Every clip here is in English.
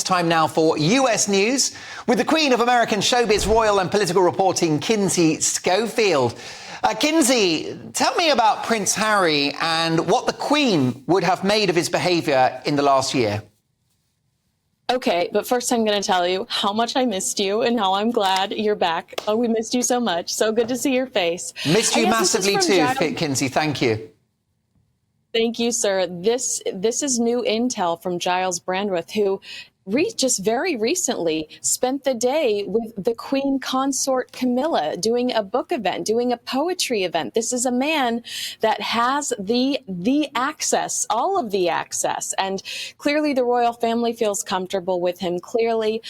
time now for US News with the Queen of American showbiz, royal and political reporting, Kinsey Schofield. Kinsey, tell me about Prince Harry and what the Queen would have made of his behaviour in the last year. Okay, but first I'm going to tell you how much I missed you and how I'm glad you're back. Oh, we missed you so much. So good to see your face. Missed you massively too, Kinsey. Thank you. Thank you, sir. This is new intel from Giles Brandreth, who just very recently spent the day with the Queen consort Camilla doing a book event, doing a poetry event. This is a man that has the access, all of the access. And clearly the royal family feels comfortable with him. Clearly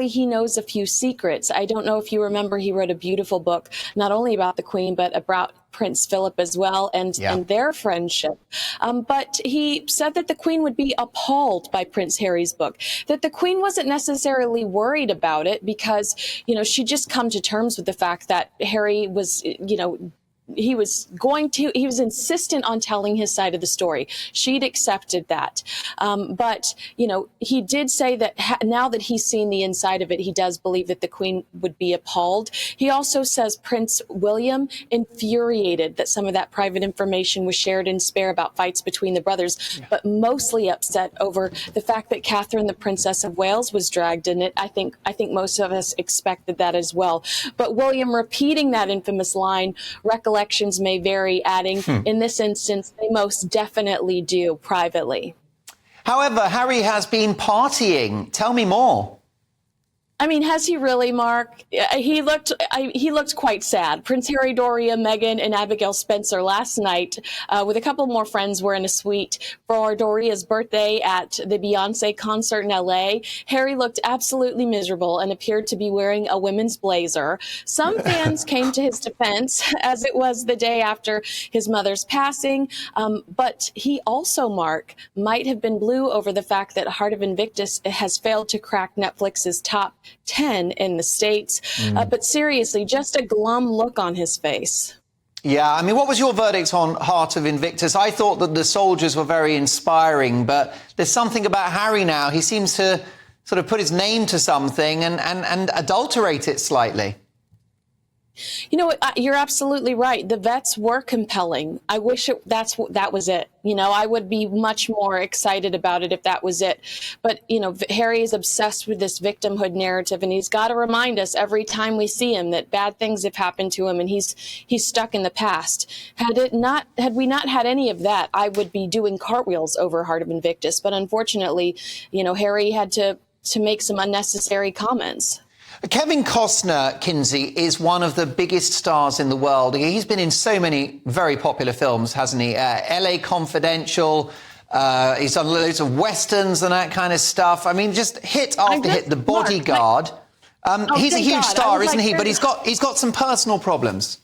he knows a few secrets. I don't know if you remember, he wrote a beautiful book, not only about the Queen, but about Prince Philip as well, and their friendship. But he said that the Queen would be appalled by Prince Harry's book, that the Queen wasn't necessarily worried about it because, she'd just come to terms with the fact that Harry was, he was insistent on telling his side of the story. She'd accepted that. But he did say that now that he's seen the inside of it, he does believe that the Queen would be appalled. He also says Prince William infuriated that some of that private information was shared in Spare about fights between the brothers, but mostly upset over the fact that Catherine, the Princess of Wales, was dragged in it. I think most of us expected that as well. But William repeating that infamous line, recollections may vary, adding, in this instance, they most definitely do privately. However, Harry has been partying. Tell me more. I mean, has he really, Mark? He looked quite sad. Prince Harry, Doria, Meghan, and Abigail Spencer last night, with a couple more friends, were in a suite for Doria's birthday at the Beyonce concert in LA. Harry looked absolutely miserable and appeared to be wearing a women's blazer. Some fans came to his defense, as it was the day after his mother's passing. But he also, Mark, might have been blue over the fact that Heart of Invictus has failed to crack Netflix's top 10 in the States. But seriously, just a glum look on his face. Yeah, I mean, what was your verdict on Heart of Invictus? I thought that the soldiers were very inspiring, but there's something about Harry now. He seems to sort of put his name to something and adulterate it slightly. You're absolutely right. The vets were compelling. I wish that was it. I would be much more excited about it if that was it. But, Harry is obsessed with this victimhood narrative, and he's got to remind us every time we see him that bad things have happened to him and he's stuck in the past. Had we not had any of that, I would be doing cartwheels over Heart of Invictus. But unfortunately, Harry had to make some unnecessary comments. Kevin Costner, Kinsey, is one of the biggest stars in the world. He's been in so many very popular films, hasn't he? LA Confidential. He's done loads of westerns and that kind of stuff. I mean, just hit after hit. The Bodyguard. He's a huge star, isn't he? But he's got some personal problems.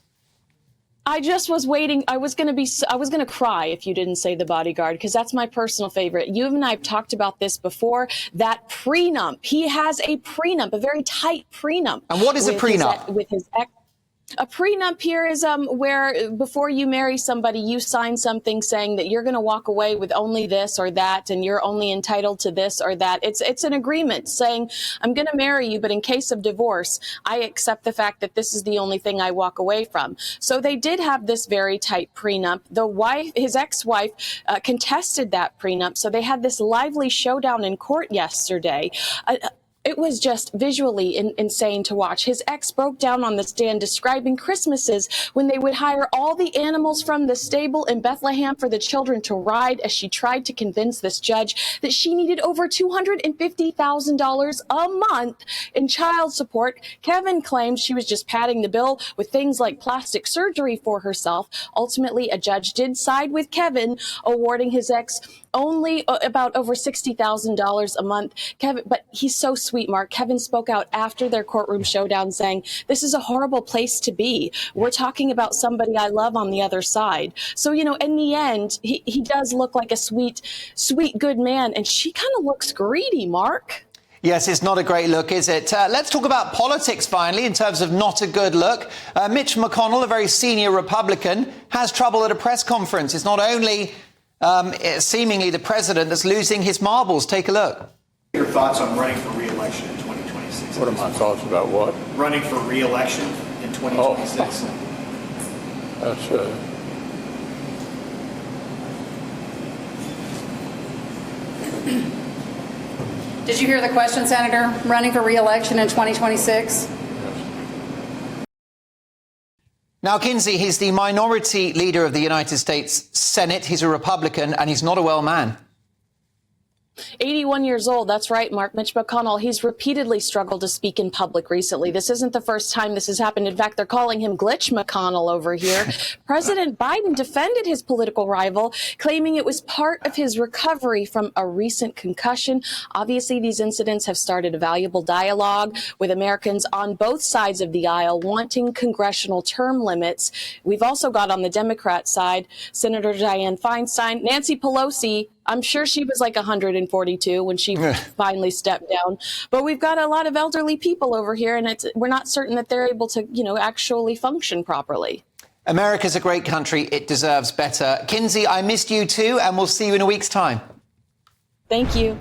I just was waiting. I was going to cry if you didn't say The Bodyguard, because that's my personal favorite. You and I have talked about this before. That prenup. He has a prenup, a very tight prenup. And what is a prenup? With his ex. A prenup here is where before you marry somebody, you sign something saying that you're going to walk away with only this or that, and you're only entitled to this or that. It's an agreement saying, I'm going to marry you, but in case of divorce, I accept the fact that this is the only thing I walk away from. So they did have this very tight prenup. His ex-wife, contested that prenup. So they had this lively showdown in court yesterday. It was just visually insane to watch. His ex broke down on the stand describing Christmases when they would hire all the animals from the stable in Bethlehem for the children to ride, as she tried to convince this judge that she needed over $250,000 a month in child support. Kevin claimed she was just padding the bill with things like plastic surgery for herself. Ultimately, a judge did side with Kevin, awarding his ex only about over $60,000 a month. Kevin, but he's so sweet, Mark. Kevin spoke out after their courtroom showdown saying, this is a horrible place to be. We're talking about somebody I love on the other side. So, in the end, he does look like a sweet, good man. And she kind of looks greedy, Mark. Yes, it's not a great look, is it? Let's talk about politics, finally, in terms of not a good look. Mitch McConnell, a very senior Republican, has trouble at a press conference. It's not only seemingly the president that's losing his marbles. Take a look. Your thoughts on running for re-election in 2026? What are my thoughts about what? Running for re-election in 2026. That's Did you hear the question, Senator? Running for re-election in 2026? Now, Kinsey, he's the minority leader of the United States Senate. He's a Republican, and he's not a well man. 81 years old. That's right, Mark. Mitch McConnell, he's repeatedly struggled to speak in public recently. This isn't the first time this has happened. In fact, they're calling him Glitch McConnell over here. President Biden defended his political rival, claiming it was part of his recovery from a recent concussion. Obviously, these incidents have started a valuable dialogue with Americans on both sides of the aisle wanting congressional term limits. We've also got on the Democrat side, Senator Dianne Feinstein, Nancy Pelosi. I'm sure she was like 142 when she finally stepped down. But we've got a lot of elderly people over here, and we're not certain that they're able to, actually function properly. America's a great country. It deserves better. Kinsey, I missed you too, and we'll see you in a week's time. Thank you.